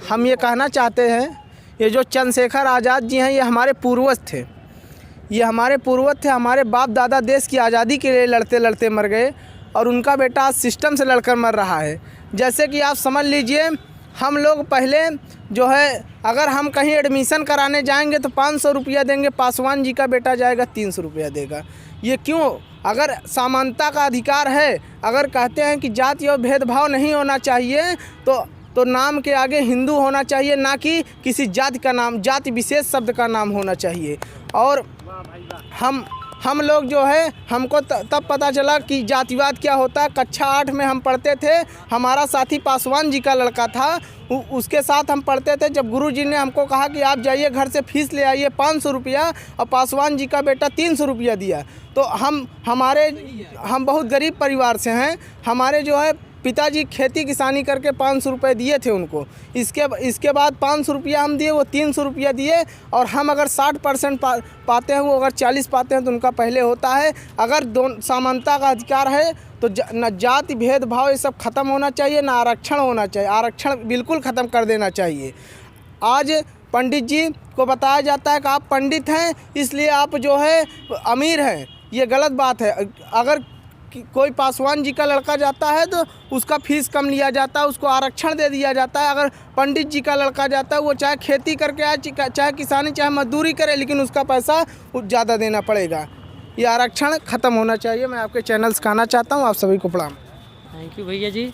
हम ये कहना चाहते हैं, ये जो चंद्रशेखर आज़ाद जी हैं ये हमारे पूर्वज थे, ये हमारे पूर्वज थे। हमारे बाप दादा देश की आज़ादी के लिए लड़ते लड़ते मर गए और उनका बेटा आज सिस्टम से लड़कर मर रहा है। जैसे कि आप समझ लीजिए, हम लोग पहले जो है अगर हम कहीं एडमिशन कराने जाएंगे तो 500 रुपया देंगे, पासवान जी का बेटा जाएगा 300 रुपया देगा। ये क्यों? अगर समानता का अधिकार है, अगर कहते हैं कि जाति और भेदभाव नहीं होना चाहिए तो नाम के आगे हिंदू होना चाहिए, ना कि किसी जाति का नाम, जाति विशेष शब्द का नाम होना चाहिए। और हम लोग जो है हमको तब पता चला कि जातिवाद क्या होता है। कक्षा 8 में हम पढ़ते थे, हमारा साथी पासवान जी का लड़का था, उसके साथ हम पढ़ते थे। जब गुरुजी ने हमको कहा कि आप जाइए घर से फीस ले आइए 500 रुपया, और पासवान जी का बेटा 300 रुपया दिया, तो हम बहुत गरीब परिवार से हैं। हमारे जो है पिताजी खेती किसानी करके 500 रुपये दिए थे उनको। इसके बाद 500 रुपया हम दिए, वो 300 रुपया दिए। और हम अगर 60% पाते हैं, वो अगर 40 पाते हैं तो उनका पहले होता है। अगर समानता का अधिकार है तो न जाति भेदभाव ये सब ख़त्म होना चाहिए, ना आरक्षण होना चाहिए। आरक्षण बिल्कुल ख़त्म कर देना चाहिए। आज पंडित जी को बताया जाता है कि आप पंडित हैं इसलिए आप जो है अमीर हैं, ये गलत बात है। अगर कोई पासवान जी का लड़का जाता है तो उसका फीस कम लिया जाता है, उसको आरक्षण दे दिया जाता है। अगर पंडित जी का लड़का जाता है, वो चाहे खेती करके आए, चाहे किसानी, चाहे मजदूरी करे, लेकिन उसका पैसा ज़्यादा देना पड़ेगा। ये आरक्षण ख़त्म होना चाहिए। मैं आपके चैनल से कहना चाहता हूँ। आप सभी को प्रणाम। थैंक यू भैया जी।